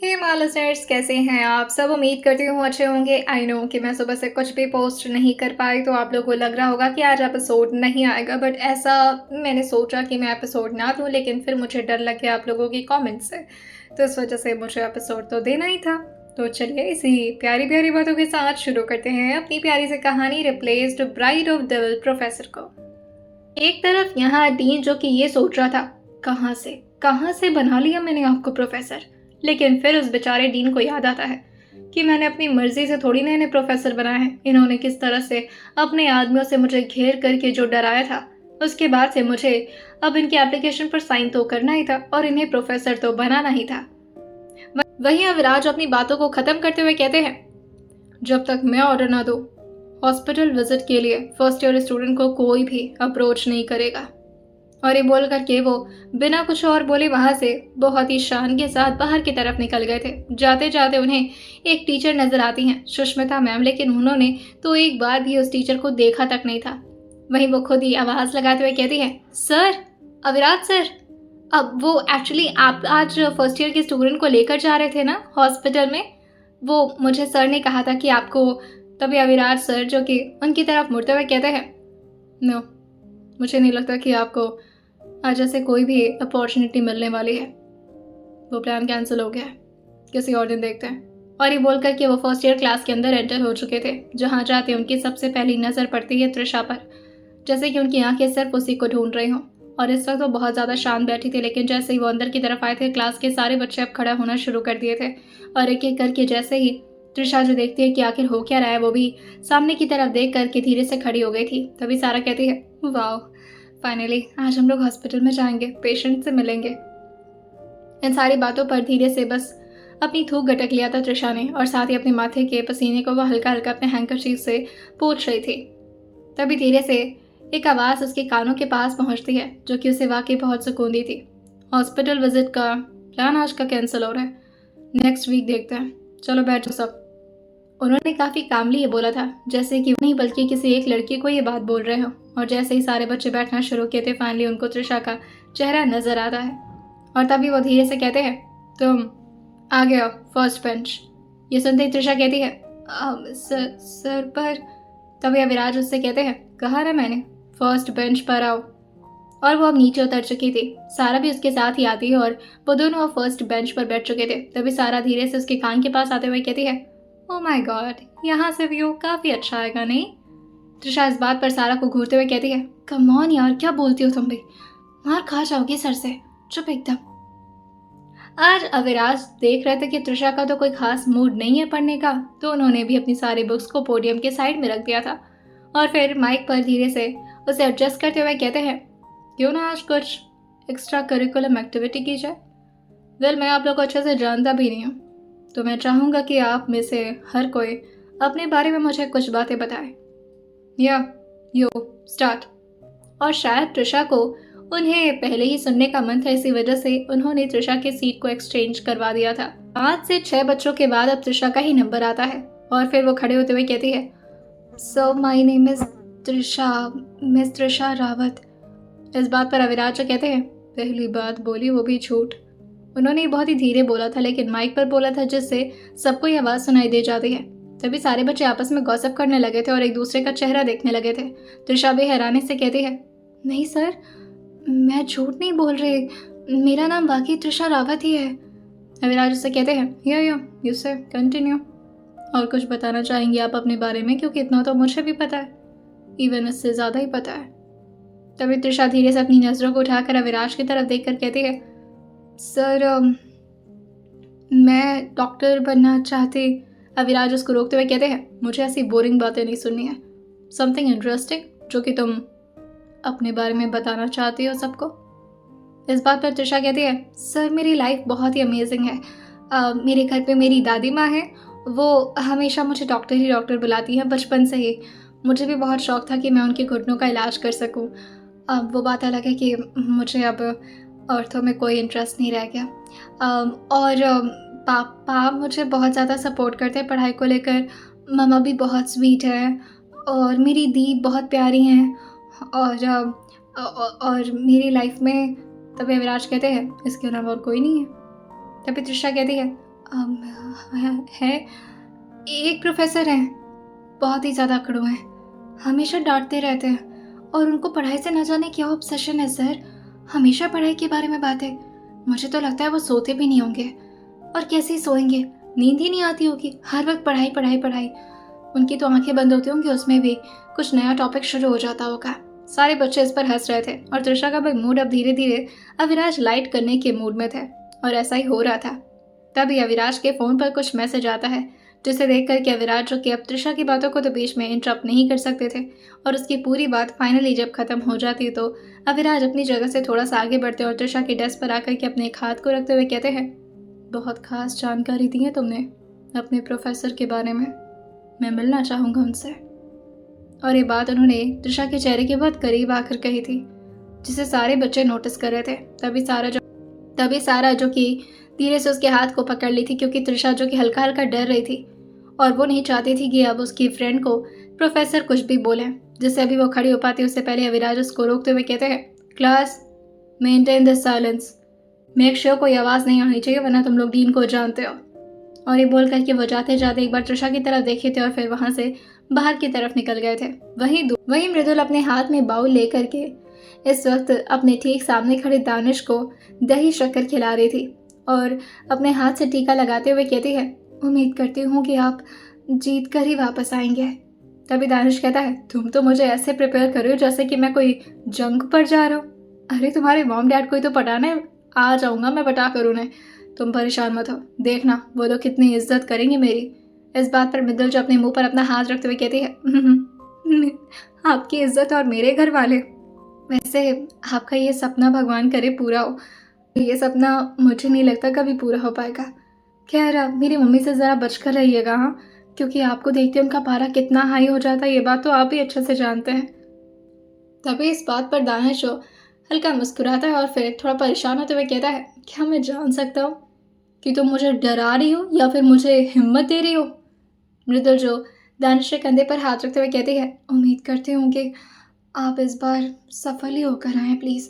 Hey my listeners, कैसे हैं आप सब? उम्मीद करती हूँ अच्छे होंगे। आई नो कि मैं सुबह से कुछ भी पोस्ट नहीं कर पाई, तो आप लोगों को लग रहा होगा कि आज एपिसोड नहीं आएगा, बट ऐसा मैंने सोचा कि मैं एपिसोड ना दूँ, लेकिन फिर मुझे डर लग गया आप लोगों की कमेंट्स से, तो इस वजह से मुझे एपिसोड तो देना ही था। तो चलिए इसी प्यारी प्यारी बातों के साथ शुरू करते हैं अपनी प्यारी सी कहानी replaced bride of devil professor को। एक तरफ यहाँ डीन जो कि ये सोच रहा था, कहाँ से बना लिया मैंने आपको प्रोफेसर। लेकिन फिर उस बेचारे डीन को याद आता है कि मैंने अपनी मर्जी से थोड़ी ना इन्हें प्रोफेसर बनाया है। इन्होंने किस तरह से अपने आदमियों से मुझे घेर करके जो डराया था, उसके बाद से मुझे अब इनकी एप्लीकेशन पर साइन तो करना ही था और इन्हें प्रोफेसर तो बनाना ही था। वहीं अविराज अपनी बातों को खत्म करते हुए कहते हैं, जब तक मैं ऑर्डर ना दूं, हॉस्पिटल विजिट के लिए फर्स्ट ईयर स्टूडेंट को कोई भी अप्रोच नहीं करेगा। और ये बोल करके वो बिना कुछ और बोले वहां से बहुत ही शान के साथ बाहर की तरफ निकल गए थे। जाते जाते उन्हें एक टीचर नजर आती हैं, सुष्मिता मैम, लेकिन उन्होंने तो एक बार भी उस टीचर को देखा तक नहीं था। वहीं वो खुद ही आवाज लगाते हुए कहती है, सर, अविराज सर। अब वो एक्चुअली आप आज फर्स्ट ईयर के स्टूडेंट को लेकर जा रहे थे ना हॉस्पिटल में, वो मुझे सर ने कहा था कि आपको। तभी अविराज सर जो कि उनकी तरफ मुड़ते हुए कहते हैं, नो, मुझे नहीं लगता कि आपको आज ऐसे कोई भी अपॉर्चुनिटी मिलने वाली है। वो प्लान कैंसिल हो गया है, किसी और दिन देखते हैं। और ये बोल कर के वो फर्स्ट ईयर क्लास के अंदर एंटर हो चुके थे। जहाँ जाते उनकी सबसे पहली नज़र पड़ती है त्रिशा पर, जैसे कि उनकी आंखें सिर्फ उसी को ढूंढ रही हों। और इस वक्त वो बहुत ज़्यादा शांत बैठी थी, लेकिन जैसे ही वो अंदर की तरफ आए थे, क्लास के सारे बच्चे अब खड़ा होना शुरू कर दिए थे। और एक एक करके जैसे ही त्रिशा जो देखती है कि आखिर हो क्या रहा है, वो भी सामने की तरफ देख करके धीरे से खड़ी हो गई थी। तभी सारा कहती है, वाह, फाइनली आज हम लोग हॉस्पिटल में जाएंगे, पेशेंट से मिलेंगे। इन सारी बातों पर धीरे से बस अपनी थूक गटक लिया था त्रिशा ने, और साथ ही अपने माथे के पसीने को वह हल्का हल्का अपने हैंकरचीफ से पोंछ रही थी। तभी धीरे से एक आवाज़ उसके कानों के पास पहुंचती है, जो कि उसे वाकई बहुत सुकून दी थी। हॉस्पिटल विजिट का प्लान आज का कैंसिल हो रहा है, नेक्स्ट वीक देखते हैं, चलो बैठो सब। उन्होंने काफ़ी कामली ये बोला था, जैसे कि नहीं बल्कि किसी एक लड़की को ये बात बोल रहे हो। और जैसे ही सारे बच्चे बैठना शुरू किए थे, फाइनली उनको त्रिशा का चेहरा नजर आता है। और तभी वो धीरे से कहते हैं, तुम आगे आओ, फर्स्ट बेंच। ये सुनते ही त्रिशा कहती है, सर पर। तभी अविराज उससे कहते हैं, कहा ना मैंने, फर्स्ट बेंच पर आओ। और वो अब नीचे उतर चुकी थी। सारा भी उसके साथ ही आती है और वो दोनों अब फर्स्ट बेंच पर बैठ चुके थे। तभी सारा धीरे से उसके कान के पास आते हुए कहती है, ओह माय गॉड, यहाँ से व्यू काफ़ी अच्छा आएगा नहीं? त्रिशा इस बात पर सारा को घूरते हुए कहती है, कम ऑन यार, क्या बोलती हो तुम भी, मार खा जाओगी सर से, चुप एकदम। आज अविराज देख रहे थे कि त्रिशा का तो कोई खास मूड नहीं है पढ़ने का, तो उन्होंने भी अपनी सारी बुक्स को पोडियम के साइड में रख दिया था। और फिर माइक पर धीरे से उसे एडजस्ट करते हुए कहते हैं, क्यों ना आज कुछ एक्स्ट्रा करिकुलम एक्टिविटी की जाए। वेल, मैं आप लोग को अच्छे से जानता भी नहीं हूँ, तो मैं चाहूँगा कि आप में से हर कोई अपने बारे में मुझे कुछ बातें बताए। या यो स्टार्ट। और शायद त्रिशा को उन्हें पहले ही सुनने का मन था, इसी वजह से उन्होंने त्रिशा के सीट को एक्सचेंज करवा दिया था। 5 से 6 बच्चों के बाद अब त्रिशा का ही नंबर आता है। और फिर वो खड़े होते हुए कहती है, so my name is Trisha, miss Trisha Rawat. इस बात पर अविराज कहते हैं, पहली बात बोली वो भी झूठ। उन्होंने बहुत ही धीरे बोला था, लेकिन माइक पर बोला था, जिससे सबको ये आवाज़ सुनाई दे जाती है। तभी सारे बच्चे आपस में गॉसिप करने लगे थे और एक दूसरे का चेहरा देखने लगे थे। त्रिशा भी हैरानी से कहती है, नहीं सर, मैं झूठ नहीं बोल रही, मेरा नाम वाकई त्रिशा रावत ही है। अविराज उससे कहते हैं, यू से कंटिन्यू। और कुछ बताना चाहेंगे आप अपने बारे में? क्योंकि इतना तो मुझे भी पता है, इवन इससे ज़्यादा ही पता है। तभी त्रिशा धीरे से अपनी नज़रों को उठाकर अविराज की तरफ देख कर कहती है, सर, मैं डॉक्टर बनना चाहती। अविराज उसको रोकते हुए कहते हैं, मुझे ऐसी बोरिंग बातें नहीं सुननी है, समथिंग इंटरेस्टिंग जो कि तुम अपने बारे में बताना चाहती हो सबको। इस बात पर त्रिशा कहती है, सर मेरी लाइफ बहुत ही अमेजिंग है। मेरे घर पे मेरी दादी माँ है, वो हमेशा मुझे डॉक्टर ही डॉक्टर बुलाती है बचपन से ही। मुझे भी बहुत शौक था कि मैं उनके घुटनों का इलाज कर सकूं। अब वो बात अलग है कि मुझे अब औरतों में कोई इंटरेस्ट नहीं रह गया। और पापा मुझे बहुत ज़्यादा सपोर्ट करते हैं पढ़ाई को लेकर। मम्मा भी बहुत स्वीट है और मेरी दी बहुत प्यारी हैं। और मेरी लाइफ में, तभी अविराज कहते हैं, इसके अलावा और कोई नहीं है। तभी त्रिशा कहती है, है, एक प्रोफेसर हैं, बहुत ही ज़्यादा अकड़ू हैं, हमेशा डांटते रहते हैं और उनको पढ़ाई से न जाने क्या ऑब्सेशन है सर। हमेशा पढ़ाई के बारे में बात है। मुझे तो लगता है वो सोते भी नहीं होंगे, और कैसे ही सोएंगे, नींद ही नहीं आती होगी, हर वक्त पढ़ाई पढ़ाई पढ़ाई। उनकी तो आंखें बंद होती होंगी, उसमें भी कुछ नया टॉपिक शुरू हो जाता होगा। सारे बच्चे इस पर हंस रहे थे और तृषा का भी मूड अब धीरे धीरे अविराज लाइट करने के मूड में थे, और ऐसा ही हो रहा था। तभी अविराज के फ़ोन पर कुछ मैसेज आता है, जिसे देख कर के अविराज, जो कि अब तृषा की बातों को तो बीच में इंटरप्ट नहीं कर सकते थे, और उसकी पूरी बात फाइनली जब खत्म हो जाती तो अविराज अपनी जगह से थोड़ा सा आगे बढ़ते और तृषा की डेस्क पर आकर के अपने एक हाथ को रखते हुए कहते हैं, बहुत खास जानकारी दी है तुमने अपने प्रोफेसर के बारे में, मैं मिलना चाहूँगा उनसे। और ये बात उन्होंने तृषा के चेहरे के बहुत करीब आकर कही थी, जिसे सारे बच्चे नोटिस कर रहे थे। तभी सारा जो कि धीरे से उसके हाथ को पकड़ ली थी, क्योंकि तृषा जो कि हल्का हल्का डर रही थी और वो नहीं चाहती थी कि अब उसकी फ्रेंड को प्रोफेसर कुछ भी बोले। जिससे अभी वो खड़ी हो पाती उससे पहले अविराज उसको रोकते हुए कहते हैं, class maintain the silence, make sure कोई आवाज़ नहीं आनी चाहिए, वरना तुम लोग डीन को जानते हो। और ये बोल करके वो जाते जाते एक बार तृषा की तरफ देखे थे और फिर वहाँ से बाहर की तरफ निकल गए थे। वहीं मृदुल अपने हाथ में बाउल लेकर के इस वक्त अपने ठीक सामने खड़े दानिश को दही शक्कर खिला रही थी और अपने हाथ से टीका लगाते हुए कहती है, उम्मीद करती हूँ कि आप जीत कर ही वापस आएंगे। तभी दानिश कहता है, तुम तो मुझे ऐसे प्रिपेयर कर रहे हो जैसे कि मैं कोई जंग पर जा रहा हूँ। अरे तुम्हारे मॉम डैड को ही तो पटाना है, आ जाऊँगा मैं पटा कर उन्हें, तुम परेशान मत हो, देखना वो लोग कितनी इज्जत करेंगे मेरी। इस बात पर मृदुल जो अपने मुंह पर अपना हाथ रखते हुए कहती है, आपकी इज्जत और मेरे घर वाले, वैसे आपका ये सपना भगवान करे पूरा हो, ये सपना मुझे नहीं लगता कभी पूरा हो पाएगा। खैर मेरी मम्मी से ज़रा बचकर रहिएगा, हाँ, क्योंकि आपको देखते उनका पारा कितना हाई हो जाता है, ये बात तो आप भी अच्छे से जानते हैं। तभी इस बात पर दानिश जो हल्का मुस्कुराता है और फिर थोड़ा परेशान होते हुए कहता है, क्या मैं जान सकता हूँ कि तुम मुझे डरा रही हो या फिर मुझे हिम्मत दे रही हो? मृदुल जो दानिश के कंधे पर हाथ रखते हुए कहती है, उम्मीद करती हूँ कि आप इस बार सफल ही होकर आएँ प्लीज़,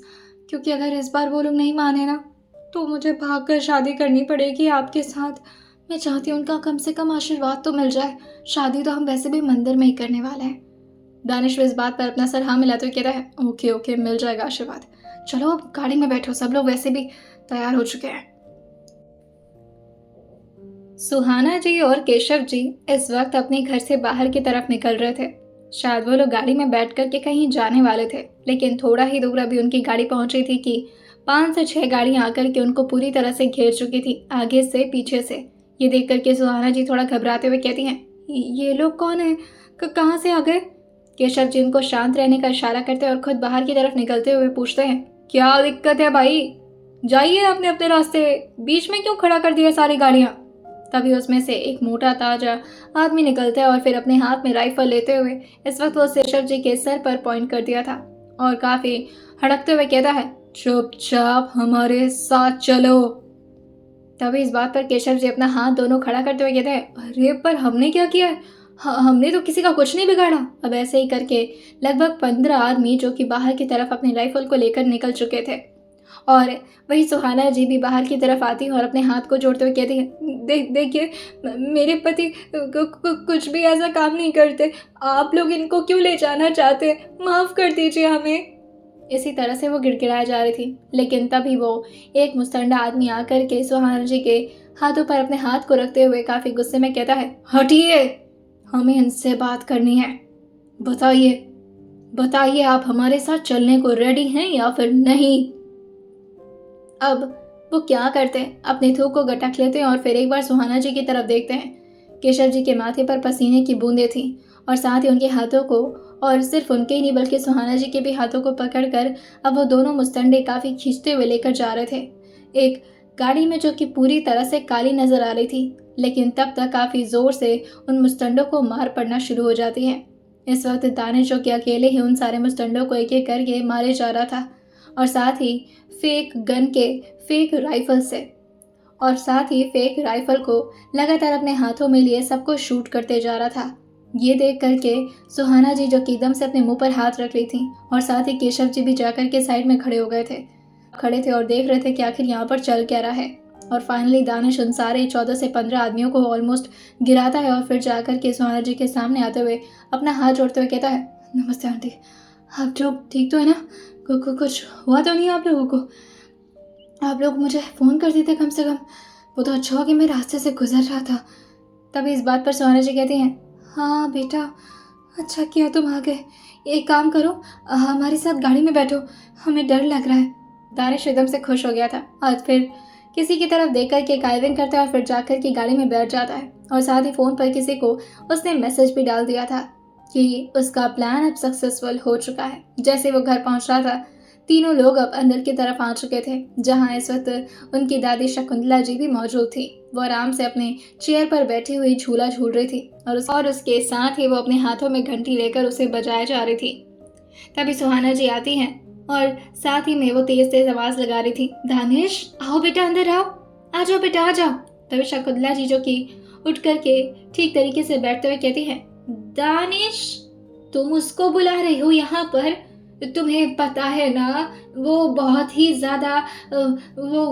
क्योंकि अगर इस बार वो लोग नहीं माने ना तो मुझे भागकर शादी करनी पड़ेगी आपके साथ। मैं चाहती हूँ उनका कम से कम आशीर्वाद तो मिल जाए, शादी तो हम वैसे भी मंदिर में ही करने वाले हैं। दानिश इस बात पर अपना सर हाँ मिलाते हुए कहता है, ओके ओके, मिल जाएगा आशीर्वाद, चलो अब गाड़ी में बैठो, सब लोग वैसे भी तैयार हो चुके हैं। सुहाना जी और केशव जी इस वक्त अपने घर से बाहर की तरफ निकल रहे थे। शायद वो लोग गाड़ी में बैठ कर के कहीं जाने वाले थे, लेकिन थोड़ा ही दूर अभी उनकी गाड़ी पहुंची थी कि 5 से 6 गाड़ियां आकर के उनको पूरी तरह से घेर चुकी थी, आगे से पीछे से। ये देख करके सुहाना जी थोड़ा घबराते हुए कहती हैं, ये लोग कौन है, कहाँ से आ गए? केशव जी उनको शांत रहने का इशारा करते और खुद बाहर की तरफ निकलते हुए पूछते हैं, क्या दिक्कत है भाई, जाइए अपने अपने रास्ते, बीच में क्यों खड़ा कर दिया सारी गाड़ियां? तभी उसमें से एक मोटा ताजा आदमी निकलता है और फिर अपने हाथ में राइफल लेते हुए इस वक्त वो केशव जी के सर पर पॉइंट कर दिया था और काफी हड़कते हुए कहता है, चुपचाप हमारे साथ चलो। तभी इस बात पर केशव जी अपना हाथ दोनों खड़ा करते हुए कहते हैं, अरे पर हमने क्या किया है, हमने तो किसी का कुछ नहीं बिगाड़ा। अब ऐसे ही करके लगभग 15 आदमी जो कि बाहर की तरफ अपने राइफल को लेकर निकल चुके थे, और वही सुहाना जी भी बाहर की तरफ आती है और अपने हाथ को जोड़ते हुए कहती है, देखिए मेरे पति कुछ भी ऐसा काम नहीं करते, आप लोग इनको क्यों ले जाना चाहते हैं, माफ़ कर दीजिए हमें। इसी तरह से वो गिड़गिड़ाए जा रही थी, लेकिन तभी वो एक मुस्तंडा आदमी आकर के सुहाना जी के हाथों पर अपने हाथ को रखते हुए काफ़ी गुस्से में कहता है, हटिए, हमें इनसे बात करनी है, बताइए बताइए आप हमारे साथ चलने को रेडी हैं या फिर नहीं? अब वो क्या करते हैं, अपने थूक को गटक लेते हैं और फिर एक बार सुहाना जी की तरफ देखते हैं। केशव जी के माथे पर पसीने की बूंदें थीं और साथ ही उनके हाथों को, और सिर्फ उनके ही नहीं बल्कि सुहाना जी के भी हाथों को पकड़कर अब वो दोनों मुस्तंडे काफ़ी खींचते हुए लेकर जा रहे थे एक गाड़ी में, जो कि पूरी तरह से काली नजर आ रही थी, लेकिन तब तक काफ़ी ज़ोर से उन मुस्तंडों को मार पड़ना शुरू हो जाती है। इस वक्त दानिश जो कि अकेले ही उन सारे मुस्तंडों को एक एक करके मारे जा रहा था, और साथ ही फेक गन के फेक राइफल से, और साथ ही फेक राइफल को लगातार अपने हाथों में लिए सबको शूट करते जा रहा था। ये देख करके सुहाना जी जो कि एकदम से अपने मुंह पर हाथ रख ली थी, और साथ ही केशव जी भी जाकर के साइड में खड़े हो गए थे और देख रहे थे कि आखिर यहाँ पर चल क्या रहा है। और फाइनली दानिश उन सारे 14 से 15 आदमियों को ऑलमोस्ट गिराता है और फिर जाकर के सुहाना जी के सामने आते हुए अपना हाथ जोड़ते हुए कहता है, नमस्ते आंटी, आप जो ठीक तो है ना? कुछ हुआ तो नहीं आप लोगों को? आप लोग मुझे फ़ोन कर देते कम से कम, वो तो अच्छा हो कि मैं रास्ते से गुजर रहा था। तभी इस बात पर सुहाना जी कहती हैं, हाँ बेटा, अच्छा किया तुम आ गए। एक काम करो, हमारे साथ गाड़ी में बैठो, हमें डर लग रहा है। दानिश एकदम से खुश हो गया था और फिर किसी की तरफ देख कर के काइविंग करता है और फिर जाकर के गाड़ी में बैठ जाता है और साथ ही फ़ोन पर किसी को उसने मैसेज भी डाल दिया था कि उसका प्लान अब सक्सेसफुल हो चुका है। जैसे वो घर पहुंच रहा था, तीनों लोग अब अंदर की तरफ आ चुके थे, जहां इस वक्त उनकी दादी शकुंतला जी भी मौजूद थी। वो आराम से अपने चेयर पर बैठी हुई झूला झूल रही थी और उसके साथ ही वो अपने हाथों में घंटी लेकर उसे बजाए जा रही थी। तभी सुहाना जी आती हैं और साथ ही में वो तेज तेज आवाज लगा रही थी, दानिश आओ बेटा, अंदर आओ, आ जाओ बेटा, आ जाओ। तभी शकुंतला जी जो कि उठ करके ठीक तरीके से बैठते हुए कहती है, दानिश तुम उसको बुला रही हो यहाँ पर? तुम्हें पता है ना वो बहुत ही ज्यादा वो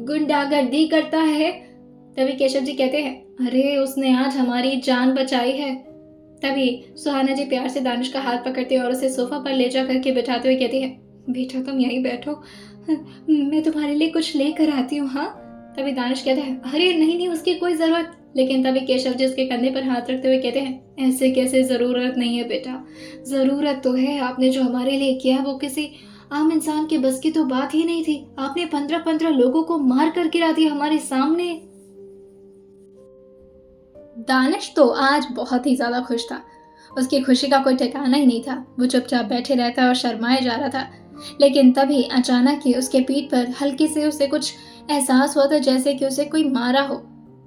गुंडागर्दी करता है। तभी केशव जी कहते हैं, अरे उसने आज हमारी जान बचाई है। तभी सुहाना जी प्यार से दानिश का हाथ पकड़ते हैं और उसे सोफा पर ले जा करके बिठाते हुए कहती है, बेटा तुम यहीं बैठो, मैं तुम्हारे लिए कुछ लेकर आती हूँ। हाँ। तभी दानिश कहता है, अरे नहीं नहीं, उसकी कोई ज़रूरत। लेकिन तभी केशव जी उसके कंधे पर हाथ रखते हुए कहते हैं, ऐसे कैसे, ज़रूरत नहीं है बेटा, ज़रूरत तो है। आपने जो हमारे लिए किया वो किसी आम इंसान के बस की तो बात ही नहीं थी। आपने 15-15 लोगों को मार कर गिरा दिया हमारे सामने। दानिश तो आज बहुत ही ज़्यादा खुश था। उसकी खुशी का कोई ठिकाना ही नहीं था। वो चुपचाप बैठे रहता और शर्माए जा रहा था। लेकिन तभी अचानक ही उसके पीठ पर हल्के से उसे कुछ एहसास हुआ था, जैसे कि उसे कोई मारा हो।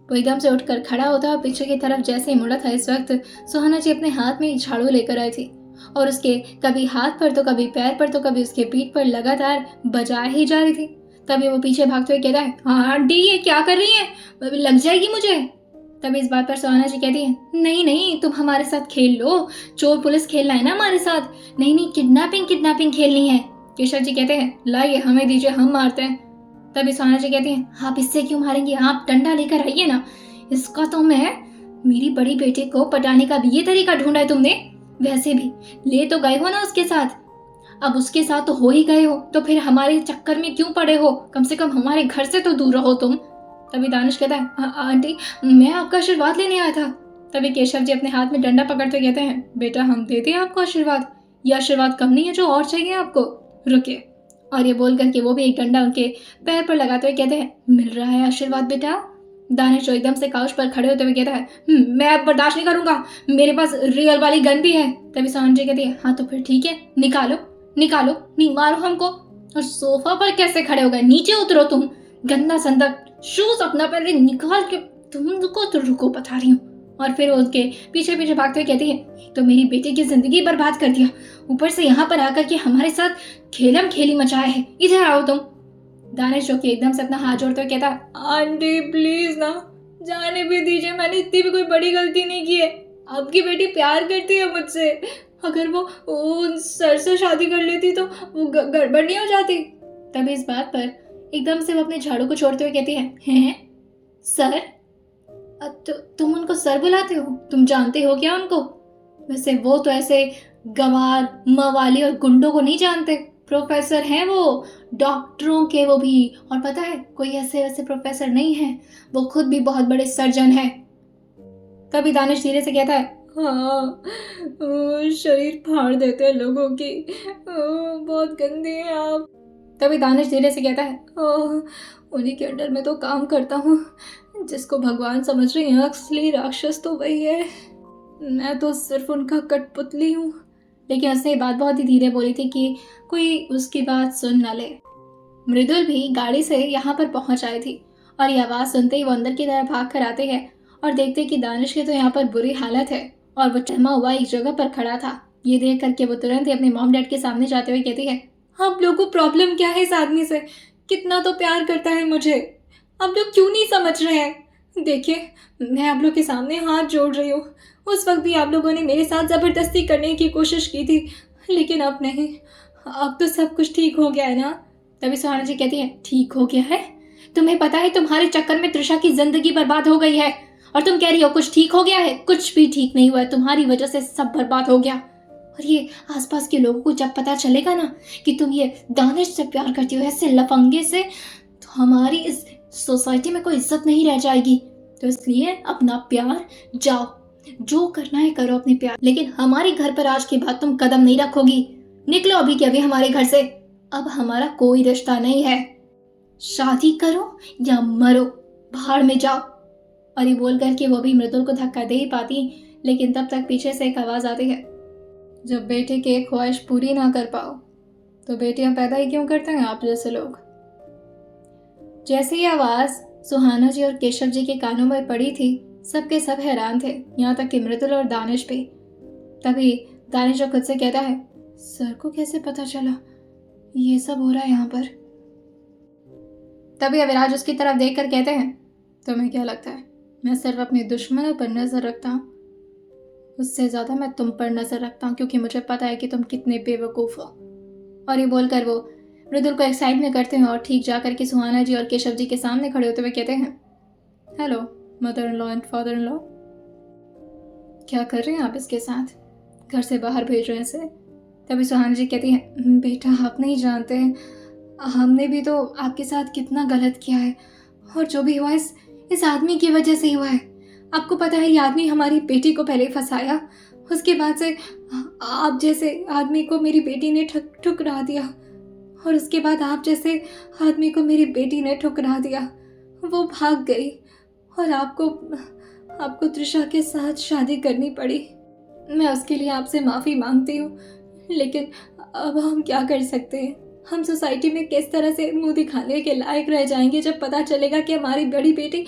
वो एकदम से उठकर खड़ा होता और पीछे की तरफ जैसे ही मुड़ा था, इस वक्त सुहाना जी अपने हाथ में झाड़ू लेकर आई थी और उसके कभी हाथ पर तो कभी पैर पर तो कभी उसके पीठ पर लगातार बजा ही जा रही थी। तभी वो पीछे भागते हुए कहता है, हाँ आंटी ये क्या कर रही है, लग जाएगी मुझे। तभी इस बात पर सुहाना जी कहती है, नहीं नहीं तुम हमारे साथ खेल लो, चोर पुलिस खेलना है ना हमारे साथ, नहीं नहीं किडनैपिंग खेलनी है। केशव जी कहते हैं, लाइए हमें दीजिए, हम मारते हैं। तभी सुहाना जी कहती हैं, आप इससे क्यों मारेंगे, आप डंडा लेकर आइए ना। इसका तो मैं मेरी बड़ी बेटी को पटाने का भी ये तरीका ढूंढा है तुमने। वैसे भी ले तो गए हो ना उसके साथ, अब उसके साथ तो हो ही गए हो, तो फिर हमारे चक्कर में क्यों पड़े हो? कम से कम हमारे घर से तो दूर रहो तुम। तभी दानिश कहता है, आंटी मैं आपका आशीर्वाद लेने आया था। तभी केशव जी अपने हाथ में डंडा पकड़ते कहते हैं, बेटा हम देते हैं आपको आशीर्वाद, यह आशीर्वाद कम नहीं है जो और चाहिए आपको, रुकिए। और ये बोल करके वो भी एक डंडा उनके पैर पर लगाते हुए कहते हैं, मिल रहा है आशीर्वाद बेटा। दानिश जो एकदम से काउच पर खड़े होते हुए कहता है, मैं अब बर्दाश्त नहीं करूंगा, मेरे पास रियल वाली गन भी है। तभी सोहन जी कहती है, हाँ तो फिर ठीक है, निकालो निकालो, नहीं मारो हमको। और सोफा पर कैसे खड़े हो गए, नीचे उतरो तुम, गंदा संदा शूज अपना पहले निकाल के, तुमको तो रुको बता रही हूँ। और फिर उसके पीछे पीछे भागते हुए कहती है, तो मेरी बेटी की जिंदगी बर्बाद कर दिया, ऊपर से यहाँ पर आकर के हमारे साथ खेलम खेली मचाया है, इधर आओ तुम। दानिश जो कि एकदम से अपना हाथ जोड़ते हुए कहता, आंटी प्लीज ना, जाने भी दीजिए, मैंने इतनी भी कोई बड़ी गलती नहीं की है, आपकी बेटी प्यार करती है मुझसे, अगर वो सर से शादी कर लेती तो वो गड़बड़ नहीं हो जाती। तभी इस बात पर एकदम से वो अपने झाड़ू को छोड़ते हुए कहती है, हैं सर? तुम उनको सर बुलाते हो, तुम जानते हो क्या उनको? वैसे वो तो ऐसे गवार मवाली और गुंडों को नहीं जानते, प्रोफेसर हैं वो, डॉक्टरों के वो भी, और पता है कोई ऐसे वैसे प्रोफेसर नहीं है, वो खुद भी बहुत बड़े सर्जन है। तभी दानिश धीरे से कहता है, हाँ शरीर फाड़ देते हैं लोगों की, बहुत गंदे हैं आप। तभी दानिश धीरे से कहता है, उन्हीं के अंडर में तो काम करता हूँ, जिसको भगवान समझ रही है, असली राक्षस तो वही है, मैं तो सिर्फ उनका कठपुतली हूँ। लेकिन उसने बात बहुत ही धीरे बोली थी कि कोई उसकी बात सुन न ले। मृदुल भी गाड़ी से यहाँ पर पहुँच आई थी और ये आवाज़ सुनते ही वो अंदर की तरफ भाग कर आते हैं और देखते कि दानिश की तो यहाँ पर बुरी हालत है और वो टहमा हुआ एक जगह पर खड़ा था। ये देख करके वो तुरंत ही अपने मॉम डैड के सामने जाते हुए कहती है, आप लोगों को प्रॉब्लम क्या है इस आदमी से, कितना तो प्यार करता है मुझे, आप लोग क्यों नहीं समझ रहे हैं? देखिए मैं आप लोग के सामने हाथ जोड़ रही हूँ, उस वक्त भी आप लोगों ने मेरे साथ ज़बरदस्ती करने की कोशिश की थी, लेकिन अब नहीं, अब तो सब कुछ ठीक हो गया है ना। तभी सुहाना जी कहती है, ठीक हो गया है? तुम्हें पता है तुम्हारे चक्कर में त्रिशा की जिंदगी बर्बाद हो गई है और तुम कह रही हो कुछ ठीक हो गया है। कुछ भी ठीक नहीं हुआ है, तुम्हारी वजह से सब बर्बाद हो गया। और ये आसपास के लोगों को जब पता चलेगा ना कि तुम ये दानिश से प्यार करती हो, ऐसे लफंगे से, तो हमारी इस सोसाइटी में कोई इज्जत नहीं रह जाएगी। तो इसलिए अपना प्यार जाओ, जो करना है करो अपने प्यार, लेकिन हमारे घर पर आज के बाद तुम कदम नहीं रखोगी। निकलो अभी के अभी हमारे घर से। अब हमारा कोई रिश्ता नहीं है। शादी करो या मरो, बाहर में जाओ। और ये बोल करके वो भी मृदुल को धक्का दे ही पाती, लेकिन तब तक पीछे से एक आवाज आती है, जब बेटे की एक ख्वाहिश पूरी ना कर पाओ तो बेटियां पैदा ही क्यों करते हैं आप जैसे लोग। जैसे ही आवाज सुहाना जी और केशव जी के कानों में पड़ी थी, सबके सब हैरान थे, यहाँ तक कि मृदुल और दानिश भी। तभी दानिश जो खुद से कहता है, सर को कैसे पता चला ये सब हो रहा है यहाँ पर। तभी अविराज उसकी तरफ देखकर कहते हैं, तुम्हें क्या लगता है मैं सिर्फ अपने दुश्मनों पर नजर रखता हूँ? उससे ज्यादा मैं तुम पर नजर रखता हूँ, क्योंकि मुझे पता है कि तुम कितने बेवकूफ हो। और ये बोलकर वो मृदुल को एक साइड में करते हैं और ठीक जाकर के सुहाना जी और केशव जी के सामने खड़े होते हुए कहते हैं, hello mother in law and father in law, क्या कर रहे हैं आप इसके साथ? घर से बाहर भेज रहे हैं इसे? तभी सुहाना जी कहती हैं, बेटा आप नहीं जानते, हमने भी तो आपके साथ कितना गलत किया है, और जो भी हुआ इस आदमी की वजह से ही हुआ है। आपको पता है ये आदमी हमारी बेटी को पहले फंसाया, उसके बाद से आप जैसे आदमी को मेरी बेटी ने ठुकरा दिया, और उसके बाद आप जैसे आदमी को मेरी बेटी ने ठुकरा दिया। वो भाग गई और आपको त्रिशा के साथ शादी करनी पड़ी। मैं उसके लिए आपसे माफ़ी मांगती हूँ, लेकिन अब हम क्या कर सकते हैं? हम सोसाइटी में किस तरह से मुंह दिखाने के लायक रह जाएंगे जब पता चलेगा कि हमारी बड़ी बेटी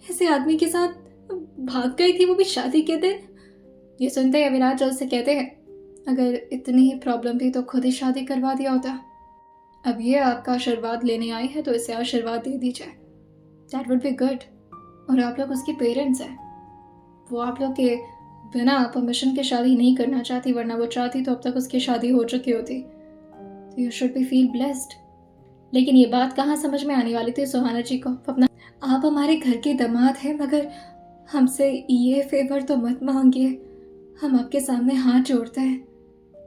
ऐसे आदमी के साथ भाग गई थी, वो भी शादी के दिन। ये सुनते ही अविनाश जल्द से कहते हैं, अगर इतनी ही प्रॉब्लम थी तो खुद ही शादी करवा दिया होता। अब ये आपका आशीर्वाद लेने आई है तो इसे आशीर्वाद दे दीजिए, दैट वुड बी गुड। और आप लोग उसके पेरेंट्स हैं, वो आप लोग के बिना परमिशन के शादी नहीं करना चाहती, वरना वो चाहती तो अब तक उसकी शादी हो चुकी होती। तो you should be feel blessed. लेकिन ये बात कहाँ समझ में आने वाली थी सुहाना जी को। अपना आप हमारे घर के दामाद हैं, मगर हमसे ये फेवर तो मत मांगिए, हम आपके सामने हाथ जोड़ते हैं।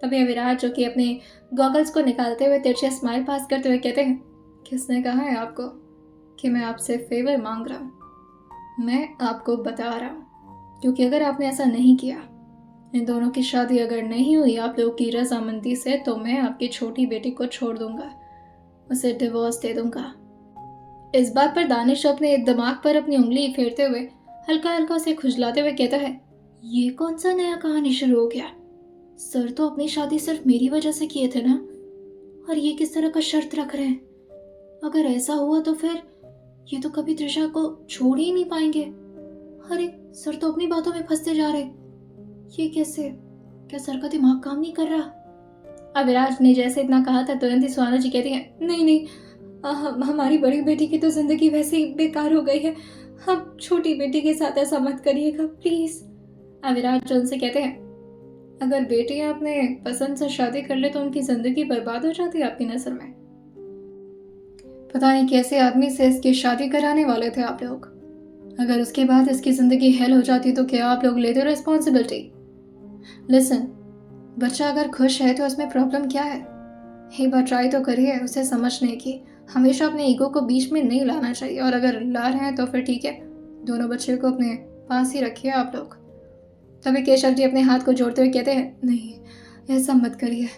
तभी अविराज जो कि अपने गॉगल्स को निकालते हुए तिरछे स्माइल पास करते हुए कहते हैं, किसने कहा है आपको कि मैं आपसे फेवर मांग रहा हूँ? मैं आपको बता रहा हूँ, क्योंकि अगर आपने ऐसा नहीं किया, इन दोनों की शादी अगर नहीं हुई आप लोगों की रजामंदी से, तो मैं आपकी छोटी बेटी को छोड़ दूंगा, उसे डिवोर्स दे दूंगा। इस बात पर दानिश अपने दिमाग पर अपनी उंगली फेरते हुए हल्का हल्का उसे खुजलाते हुए कहता है, ये कौन सा नया कहानी शुरू हो गया? सर तो अपनी शादी सिर्फ मेरी वजह से किए थे ना, और ये किस तरह का शर्त रख रहे हैं? अगर ऐसा हुआ तो फिर ये तो कभी त्रिशा को छोड़ ही नहीं पाएंगे। अरे सर तो अपनी बातों में फंसते जा रहे, ये कैसे? क्या सर का दिमाग काम नहीं कर रहा? अविराज ने जैसे इतना कहा था तुरंत ही सुहाना जी कहती है, नहीं नहीं, हमारी बड़ी बेटी की तो जिंदगी वैसे ही बेकार हो गई है, हम छोटी बेटी के साथ ऐसा मत करिएगा प्लीज। अविराज उनसे कहते हैं, अगर बेटी अपने पसंद से शादी कर ले तो उनकी जिंदगी बर्बाद हो जाती है आपकी नजर में? पता नहीं कैसे आदमी से इसकी शादी कराने वाले थे आप लोग। अगर उसके बाद इसकी जिंदगी हेल हो जाती तो क्या आप लोग लेते रिस्पॉन्सिबिलिटी? लिसन, बच्चा अगर खुश है तो उसमें प्रॉब्लम क्या है? एक बार ट्राई तो करिए उसे समझने की। हमेशा अपने ईगो को बीच में नहीं लाना चाहिए, और अगर ला रहे हैं तो फिर ठीक है, दोनों बच्चे को अपने पास ही रखिए आप लोग। तभी केशव जी अपने हाथ को जोड़ते हुए कहते हैं, नहीं ऐसा मत करिए,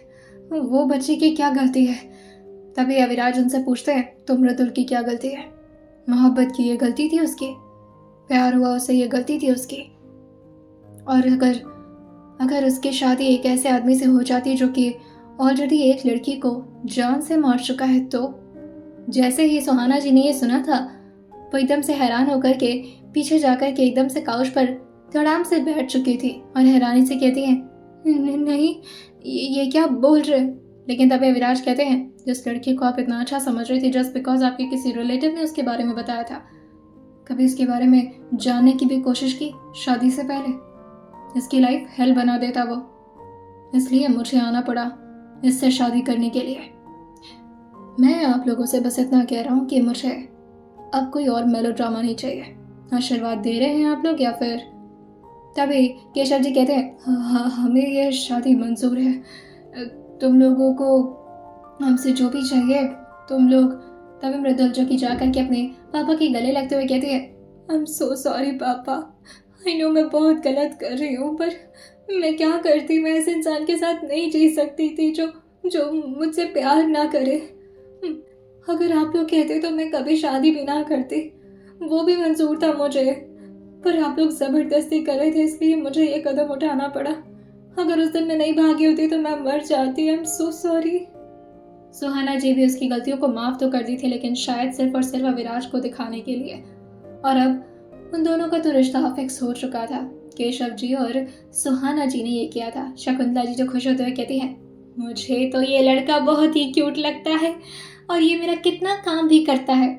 वो बच्चे की क्या गलती है? तभी अविराज उनसे पूछते हैं, तो मृदुल की क्या गलती है? मोहब्बत की ये गलती थी उसकी, प्यार हुआ उससे ये गलती थी उसकी। और अगर उसकी शादी एक ऐसे आदमी से हो जाती जो कि ऑलरेडी एक लड़की को जान से मार चुका है, तो जैसे ही सुहाना जी ने ये सुना था वो एकदम से हैरान होकर के पीछे जाकर के एकदम से काउच पर धड़ाम से बैठ चुकी थी और हैरानी से कहती हैं, नहीं ये क्या बोल रहे? लेकिन तभी विराज कहते हैं, जिस लड़की को आप इतना अच्छा समझ रही थी जस्ट बिकॉज आपके किसी रिलेटिव ने उसके बारे में बताया था, कभी इसके बारे में जानने की भी कोशिश की शादी से पहले? इसकी लाइफ हेल बना देता वो, इसलिए मुझे आना पड़ा इससे शादी करने के लिए। मैं आप लोगों से बस इतना कह रहा हूँ कि मुझे अब कोई और मेलोड्रामा नहीं चाहिए। आशीर्वाद दे रहे हैं आप लोग या फिर? तभी केशव जी कहते हैं, हाँ, हमें ये शादी मंजूर है। तुम लोगों को हमसे जो भी चाहिए तुम लोग। तभी मृदुल जो कि जाकर के अपने पापा के गले लगते हुए कहती है, आई एम सो सॉरी पापा, आई नो मैं बहुत गलत कर रही हूँ, पर मैं क्या करती, मैं ऐसे इंसान के साथ नहीं जी सकती थी जो जो मुझसे प्यार ना करे। अगर आप लोग कहते तो मैं कभी शादी भी ना करती, वो भी मंजूर था मुझे, पर आप लोग ज़बरदस्ती कर रहे थे इसलिए मुझे ये कदम उठाना पड़ा। अगर उस दिन मैं नहीं भागी होती तो मैं मर जाती। I am so sorry. सुहाना जी भी उसकी गलतियों को माफ़ तो कर दी थी, लेकिन शायद सिर्फ और सिर्फ अविराज को दिखाने के लिए। और अब उन दोनों का तो रिश्ता फिक्स हो चुका था। केशव जी और सुहाना जी ने ये किया था। शकुंतला जी जो खुश होते हुए कहती है, मुझे तो ये लड़का बहुत ही क्यूट लगता है और ये मेरा कितना काम भी करता है,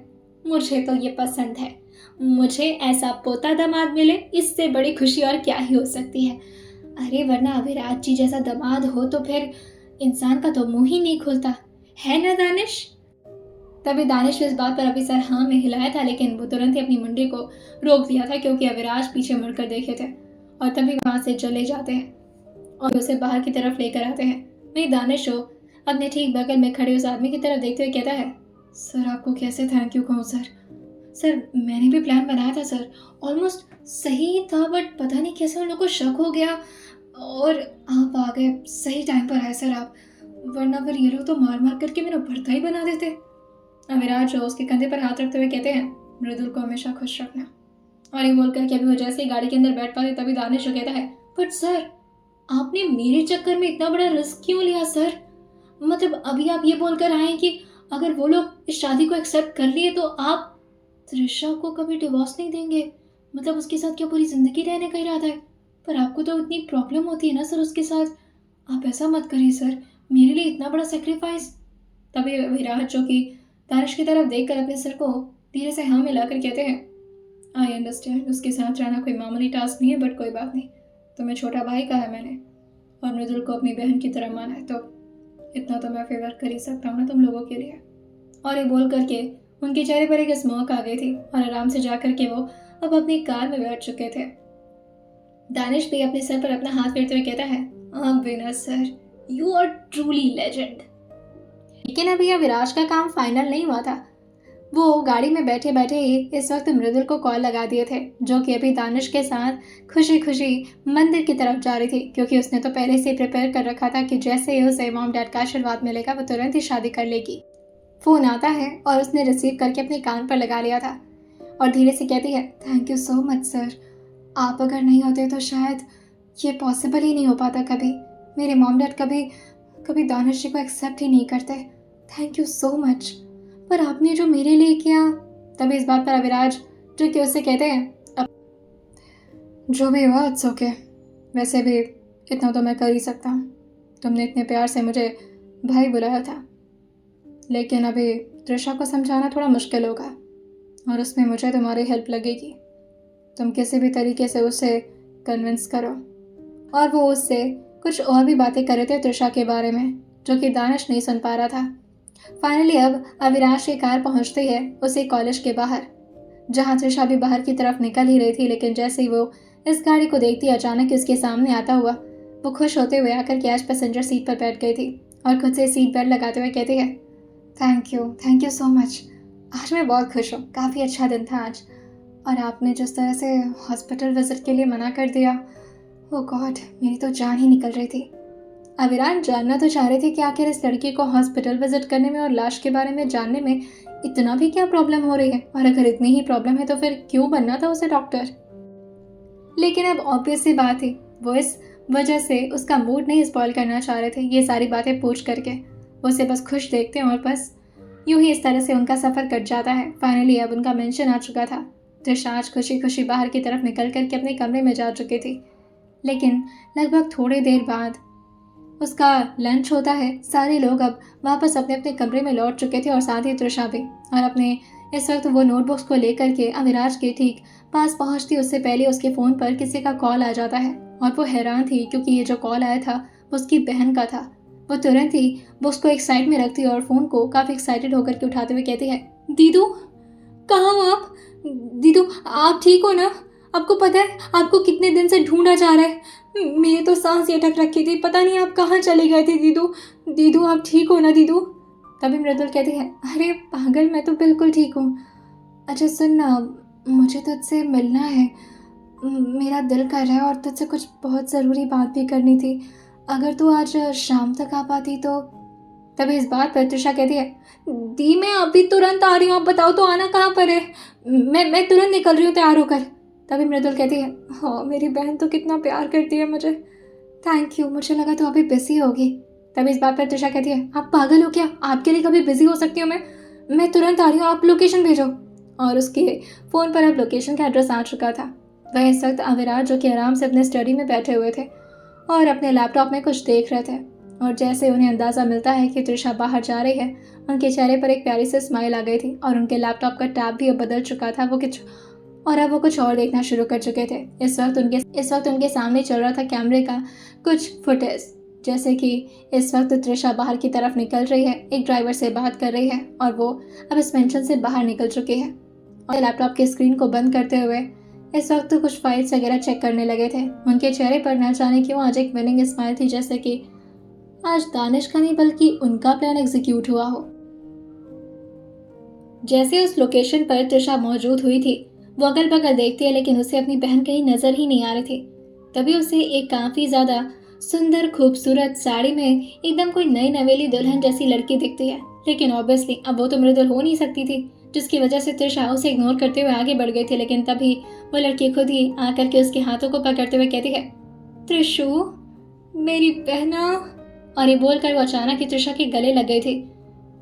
मुझे तो ये पसंद है। मुझे ऐसा पोता दामाद मिले, इससे बड़ी खुशी और क्या ही हो सकती है। अरे वरना अविराज जी जैसा दामाद हो तो फिर इंसान का तो मुंह ही नहीं खुलता, है ना दानिश? तभी दानिश इस बात पर अभी सर हाँ में हिलाया था, लेकिन वो तुरंत ही अपनी मुंडी को रोक दिया था क्योंकि अविराज पीछे मुड़कर देखे थे और तभी वहां से चले जाते हैं और उसे बाहर की तरफ लेकर आते हैं। वही दानिश हो अपने ठीक बगल में खड़े उस आदमी की तरफ देखते हुए कहता है, सर आपको कैसे थैंक यू कहूँ सर? सर मैंने भी प्लान बनाया था सर, ऑलमोस्ट सही ही था, बट पता नहीं कैसे उन लोगों को शक हो गया और आप आ गए, सही टाइम पर आए सर आप, वरना फिर ये लोग तो मार मार करके मेरा भरता ही बना देते। अविराज जो उसके कंधे पर हाथ रखते हुए कहते हैं, मृदुल को हमेशा खुश रखना। और ये बोलकर कि अभी वो जैसे ही गाड़ी के अंदर बैठ पाते तभी दानिश जो कहता है, बट सर आपने मेरे चक्कर में इतना बड़ा रिस्क क्यों लिया सर? मतलब अभी आप ये बोलकर आए कि अगर वो लोग इस शादी को एक्सेप्ट कर लिए तो आप त्रिशा को कभी डिवोर्स नहीं देंगे, मतलब उसके साथ क्या पूरी जिंदगी रहने का इरादा है? पर आपको तो इतनी प्रॉब्लम होती है ना सर उसके साथ, आप ऐसा मत करिए सर, मेरे लिए इतना बड़ा सेक्रीफाइस। तभी विराट जो कि दानिश की तरफ देखकर अपने सर को धीरे से हाँ मिलाकर कहते हैं, आई अंडरस्टैंड, उसके साथ रहना कोई मामूली टास्क नहीं है, बट कोई बात नहीं, तुम्हें छोटा भाई कहा है मैंने और मृदुल को अपनी बहन की तरह माना है, तो इतना तो मैं फेवर कर ही सकता हूँ ना तुम लोगों के लिए। और ये बोल करके उनके चेहरे पर एक स्मोक आ गई थी और आराम से जाकर के वो अब अपनी कार में बैठ चुके थे। दानिश भी अपने सर पर अपना हाथ फेरते हुए कहता है, हाँ winner sir, you are truly legend. लेकिन अभी अविराज का काम फाइनल नहीं हुआ था। वो गाड़ी में बैठे बैठे ही इस वक्त मृदुल को कॉल लगा दिए थे, जो कि अभी दानिश के साथ खुशी खुशी मंदिर की तरफ जा रही थी, क्योंकि उसने तो पहले से प्रिपेयर कर रखा था कि जैसे ही उसे मॉम डैड का आशीर्वाद मिलेगा वो तुरंत ही शादी कर लेगी। फ़ोन आता है और उसने रिसीव करके अपने कान पर लगा लिया था और धीरे से कहती है, thank you so much sir, आप अगर नहीं होते तो शायद ये पॉसिबल ही नहीं हो पाता कभी, मेरे मॉम डैड कभी कभी दानिश जी को एक्सेप्ट ही नहीं करते, थैंक यू सो मच, पर आपने जो मेरे लिए किया। तभी इस बात पर अविराज जो कि उससे कहते हैं, अब जो भी हुआ इट्स ओके, वैसे भी इतना तो मैं कर ही सकता हूँ, तुमने इतने प्यार से मुझे भाई बुलाया था, लेकिन अभी त्रिशा को समझाना थोड़ा मुश्किल होगा और उसमें मुझे तुम्हारी हेल्प लगेगी, तुम किसी भी तरीके से उसे कन्विंस करो। और वो उससे कुछ और भी बातें कर रहे थे त्रिशा के बारे में, जो कि दानिश नहीं सुन पा रहा था। फाइनली अब अविनाश की कार पहुंचती है उसी कॉलेज के बाहर, जहां त्रिशा भी बाहर की तरफ निकल ही रही थी, लेकिन जैसे ही वो इस गाड़ी को देखती अचानक उसके सामने आता हुआ वो खुश होते हुए आकर के आज पैसेंजर सीट पर बैठ गई थी और खुद से सीट बेल्ट लगाते हुए कहती है, थैंक यू सो मच, आज मैं बहुत खुश हूँ, काफ़ी अच्छा दिन था आज, और आपने जिस तरह से हॉस्पिटल विजिट के लिए मना कर दिया, ओ गॉड मेरी तो जान ही निकल रही थी। अविराज जानना तो चाह रहे थे कि आखिर इस लड़की को हॉस्पिटल विजिट करने में और लाश के बारे में जानने में इतना भी क्या प्रॉब्लम हो रही है, और अगर इतनी ही प्रॉब्लम है तो फिर क्यों बनना था उसे डॉक्टर। लेकिन अब ऑब्वियस सी बात थी, वो इस वजह से उसका मूड नहीं स्पॉइल करना चाह रहे थे ये सारी बातें पूछ करके, उसे बस खुश देखते हैं और बस यूं ही इस तरह से उनका सफ़र कट जाता है। फाइनली अब उनका मेंशन आ चुका था। त्रिशा आज खुशी खुशी बाहर की तरफ निकल करके अपने कमरे में जा चुकी थी, लेकिन लगभग थोड़ी देर बाद उसका लंच होता है। सारे लोग अब वापस अपने अपने कमरे में लौट चुके थे और साथ ही त्रिशा भी, और अपने इस वक्त वो नोटबुक्स को लेकर के अविराज के ठीक पास पहुंचती उससे पहले उसके फ़ोन पर किसी का कॉल आ जाता है और वो हैरान थी क्योंकि ये जो कॉल आया था उसकी बहन का था। वो तुरंत ही वो उसको एक साइड में रखती है और फ़ोन को काफ़ी एक्साइटेड होकर के उठाते हुए कहती है, दीदू कहाँ हो आप? दीदू, आप ठीक हो ना? आपको पता है आपको कितने दिन से ढूंढा जा रहा है। मेरी तो सांस ये अटक रखी थी, पता नहीं आप कहाँ चले गए थे दीदू। दीदू, आप ठीक हो ना दीदू? तभी मृदुल कहती है, अरे पागल, मैं तो बिल्कुल ठीक हूँ। अच्छा सुन ना, मुझे तुझसे मिलना है। मेरा दिल कर रहा है और तुझसे कुछ बहुत ज़रूरी बात भी करनी थी। अगर तू आज शाम तक आ पाती तो। तभी इस बात पर त्रिशा कहती है, दी मैं अभी तुरंत आ रही हूँ, आप बताओ तो आना कहाँ पर है? मैं तुरंत निकल रही हूँ तैयार होकर। तभी मृदुल कहती है, हाँ मेरी बहन तो कितना प्यार करती है मुझे। थैंक यू, मुझे लगा तो अभी बिजी होगी। तभी इस बात पर त्रिशा कहती है, आप पागल हो क्या? आपके लिए कभी बिजी हो सकती हूँ मैं तुरंत आ रही हूँ, आप लोकेशन भेजो। और उसके फ़ोन पर अब लोकेशन का एड्रेस आ चुका था। वह इस वक्त अविराज, जो कि आराम से अपने स्टडी में बैठे हुए थे और अपने लैपटॉप में कुछ देख रहे थे, और जैसे उन्हें अंदाज़ा मिलता है कि त्रिशा बाहर जा रही है, उनके चेहरे पर एक प्यारी सी स्माइल आ गई थी और उनके लैपटॉप का टैब भी अब बदल चुका था। अब वो कुछ और देखना शुरू कर चुके थे। इस वक्त उनके सामने चल रहा था कैमरे का कुछ फुटेज, जैसे कि इस वक्त त्रिशा बाहर की तरफ निकल रही है, एक ड्राइवर से बात कर रही है और वो अब इस मेंशन से बाहर निकल चुके हैं और लैपटॉप की स्क्रीन को बंद करते हुए इस वक्त कुछ फाइल्स वगैरह चेक करने लगे थे। उनके चेहरे पर न जाने क्यों आज एक विनिंग स्माइल थी, जैसे कि आज दानिश का नहीं बल्कि उनका प्लान एग्जीक्यूट हुआ हो। जैसे उस लोकेशन पर त्रिशा मौजूद हुई थी, वो अगल बगल देखती है लेकिन उसे अपनी बहन कहीं नजर ही नहीं आ रही थी। तभी उसे एक काफी ज्यादा सुंदर खूबसूरत साड़ी में एकदम कोई नई नवेली दुल्हन जैसी लड़की दिखती है, लेकिन ऑब्वियसली अब वो तो मृदुल हो नहीं सकती थी, जिसकी वजह से त्रिशा उसे इग्नोर करते हुए आगे बढ़ गई थी। लेकिन तभी वो लड़की खुद ही आकर के उसके हाथों को पकड़ते हुए कहती है, त्रिशु मेरी बहना। और ये बोलकर वो अचानक ही त्रिशा के गले लग गई थी।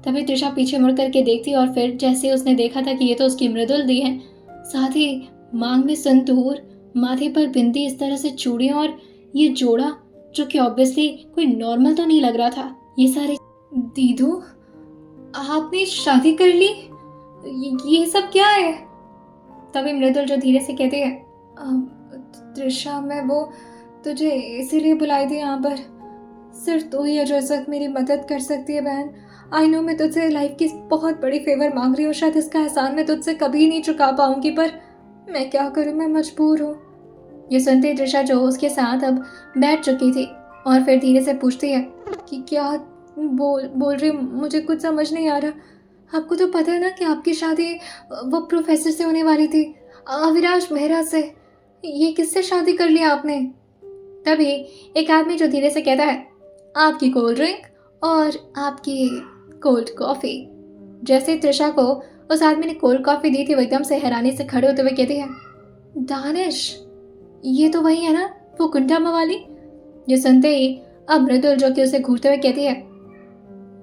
तभी त्रिशा पीछे मुड़ करके देखती और फिर जैसे उसने देखा था कि ये तो उसकी मृदुल दी है, साथ ही मांग में संतूर, माथे पर बिंदी, इस तरह से चूड़ियां और ये जोड़ा जो कि ऑब्वियसली कोई नॉर्मल तो नहीं लग रहा था, ये सारे। दीदू, आपने शादी कर ली? ये सब क्या है? तभी मृदुल जो धीरे से कहती है, त्रिशा मैं वो तुझे इसीलिए बुलाई थी यहाँ पर, सिर्फ तू ही है जो इस वक्त मेरी मदद कर सकती है बहन। आई नो मैं तुझसे लाइफ की बहुत बड़ी फेवर मांग रही हूँ, शायद इसका एहसान मैं तुझसे कभी नहीं चुका पाऊंगी, पर मैं क्या करूँ, मैं मजबूर हूँ। ये सुनते ही त्रिशा जो उसके साथ अब बैठ चुकी थी और फिर धीरे से पूछती है कि क्या बोल रही, मुझे कुछ समझ नहीं आ रहा। आपको तो पता है ना कि आपकी शादी वो प्रोफेसर से होने वाली थी, अविराज मेहरा से। ये किससे शादी कर लिया आपने? तभी एक आदमी जो धीरे से कहता है, आपकी कोल्ड ड्रिंक और आपकी कोल्ड कॉफ़ी। जैसे त्रिशा को उस आदमी ने कोल्ड कॉफ़ी दी थी, वो एकदम से हैरानी से खड़े होते हुए कहती है, दानिश ये तो वही है ना, वो गुंडामा वाली। ये सुनते ही अब मृदुल जो कि उसे घूरते हुए कहती है,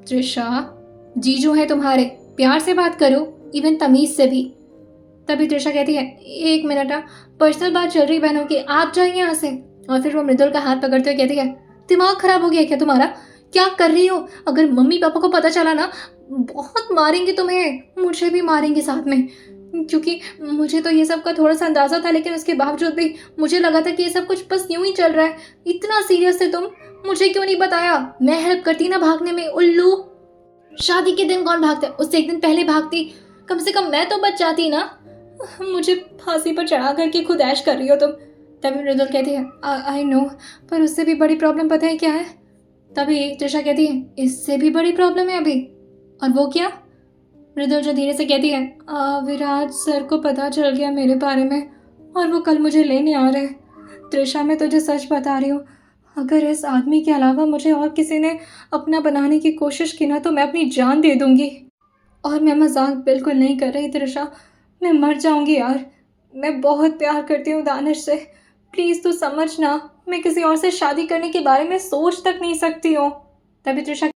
त्रिशा जीजू है तुम्हारे, प्यार से बात करो, इवन तमीज से भी। तभी त्रिशा कहती है, एक मिनट, पर्सनल बात चल रही बहनों की, आप जाइए यहाँ से। और फिर वो मृदुल का हाथ पकड़ते हुए कहती है, दिमाग खराब हो गया क्या तुम्हारा? क्या कर रही हो? अगर मम्मी पापा को पता चला ना, बहुत मारेंगे तुम्हें, मुझे भी मारेंगे साथ में, क्योंकि मुझे तो ये सब का थोड़ा सा अंदाजा था, लेकिन उसके बावजूद भी मुझे लगा था कि ये सब कुछ बस यूं ही चल रहा है। इतना सीरियस है तुम, मुझे क्यों नहीं बताया? मैं हेल्प करती ना भागने में, उल्लू। शादी के दिन कौन भागता है? उससे एक दिन पहले भागती, कम से कम मैं तो बच जाती ना। मुझे फांसी पर चढ़ा करके खुद ऐश कर रही हो तुम। तभी मृदुल कहती है, आई नो, पर उससे भी बड़ी प्रॉब्लम पता है क्या है? तभी त्रिशा कहती है, इससे भी बड़ी प्रॉब्लम है अभी? और वो क्या? मृदुल जो धीरे से कहती है, विराज सर को पता चल गया मेरे बारे में और वो कल मुझे लेने आ रहे। त्रिशा मैं तुझे सच बता रही हूँ, अगर इस आदमी के अलावा मुझे और किसी ने अपना बनाने की कोशिश की ना, तो मैं अपनी जान दे दूंगी। और मैं मजाक बिल्कुल नहीं कर रही त्रिशा, मैं मर जाऊंगी यार। मैं बहुत प्यार करती हूँ दानिश से, प्लीज़ तू समझना, मैं किसी और से शादी करने के बारे में सोच तक नहीं सकती हूँ। तभी त्रिशा